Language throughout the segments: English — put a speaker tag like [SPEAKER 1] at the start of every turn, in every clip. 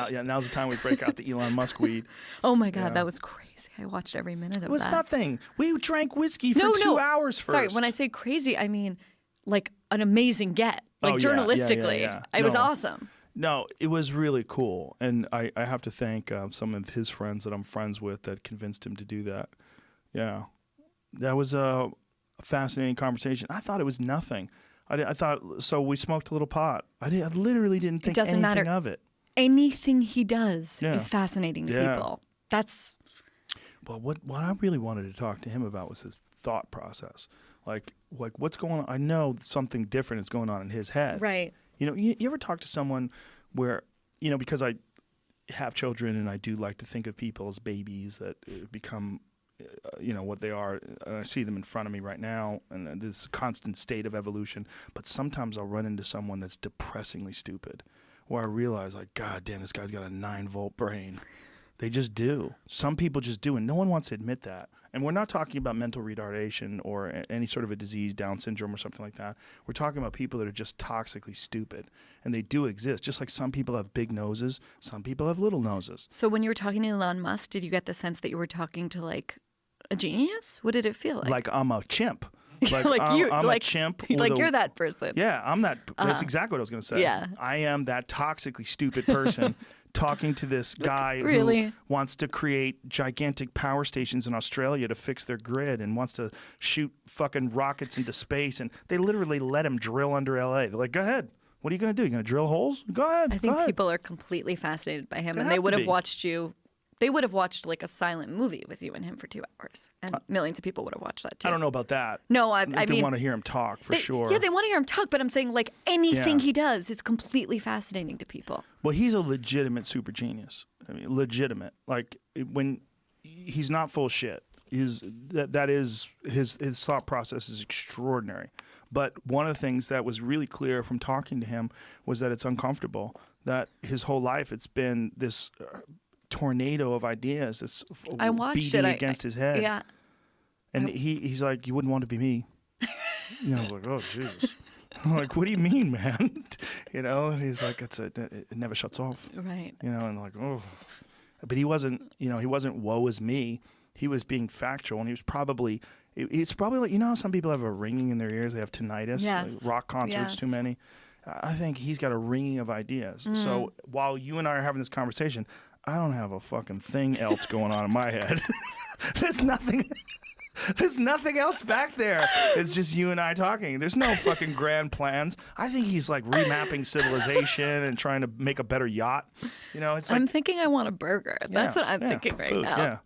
[SPEAKER 1] now's the time we break out the Elon Musk weed.
[SPEAKER 2] Oh my God, that was crazy. I watched every minute of that.
[SPEAKER 1] It was nothing. We drank whiskey for 2 hours first.
[SPEAKER 2] Sorry, when I say crazy, I mean like an amazing get. Like journalistically. It was awesome.
[SPEAKER 1] No, it was really cool. And I have to thank some of his friends that I'm friends with that convinced him to do that. Yeah. That was a fascinating conversation. I thought it was nothing. I thought, so we smoked a little pot. I literally didn't think anything of it.
[SPEAKER 2] Anything he does is fascinating to people. That's...
[SPEAKER 1] Well, what I really wanted to talk to him about was his thought process. Like what's going on? I know something different is going on in his head.
[SPEAKER 2] Right.
[SPEAKER 1] You know, you ever talk to someone where, you know, because I have children and I do like to think of people as babies that become, you know, what they are. I see them in front of me right now, and this constant state of evolution. But sometimes I'll run into someone that's depressingly stupid, where I realize, like, God damn, this guy's got a 9-volt brain. They just do. Some people just do, and no one wants to admit that. And we're not talking about mental retardation or any sort of a disease, Down syndrome or something like that. We're talking about people that are just toxically stupid, and they do exist. Just like some people have big noses, some people have little noses.
[SPEAKER 2] So when you were talking to Elon Musk, did you get the sense that you were talking to like a genius? What did it feel like?
[SPEAKER 1] Like I'm a chimp.
[SPEAKER 2] Like
[SPEAKER 1] I'm a chimp.
[SPEAKER 2] Like you're that person.
[SPEAKER 1] Yeah, I'm that. That's exactly what I was going to say.
[SPEAKER 2] Yeah.
[SPEAKER 1] I am that toxically stupid person talking to this guy who wants to create gigantic power stations in Australia to fix their grid and wants to shoot fucking rockets into space. And they literally let him drill under LA. They're like, go ahead. What are you going to do? You going to drill holes? Go ahead.
[SPEAKER 2] I think people are completely fascinated by him, and they would have watched you. They would have watched like a silent movie with you and him for 2 hours, and millions of people would have watched that too.
[SPEAKER 1] I don't know about that.
[SPEAKER 2] No, I
[SPEAKER 1] mean, they want to hear him talk for sure.
[SPEAKER 2] Yeah, they want to hear him talk, but I'm saying like anything he does is completely fascinating to people.
[SPEAKER 1] Well, he's a legitimate super genius. I mean, legitimate. Like when he's not full of shit. That is his thought process is extraordinary. But one of the things that was really clear from talking to him was that it's uncomfortable. That his whole life it's been this tornado of ideas that's beating against his head.
[SPEAKER 2] Yeah.
[SPEAKER 1] And he's like, you wouldn't want to be me. You know, like, oh, Jesus. I'm like, what do you mean, man? You know, and he's like, it never shuts off.
[SPEAKER 2] Right.
[SPEAKER 1] You know, and like, oh. But he wasn't, you know, woe is me. He was being factual, and he was probably, it's probably like, you know how some people have a ringing in their ears, they have tinnitus, like rock concerts too many. I think he's got a ringing of ideas. So while you and I are having this conversation, I don't have a fucking thing else going on in my head. There's nothing else back there. It's just you and I talking. There's no fucking grand plans. I think he's like remapping civilization and trying to make a better yacht. You know, it's like,
[SPEAKER 2] I'm thinking I want a burger. That's what I'm thinking right now.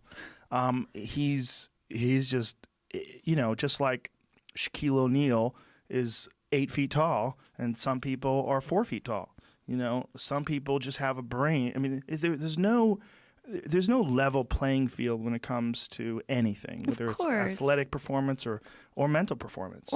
[SPEAKER 1] Yeah. He's just, you know, just like Shaquille O'Neal is 8 feet tall and some people are 4 feet tall. You know, some people just have a brain. I mean, there's no level playing field when it comes to anything, whether it's athletic performance or mental performance.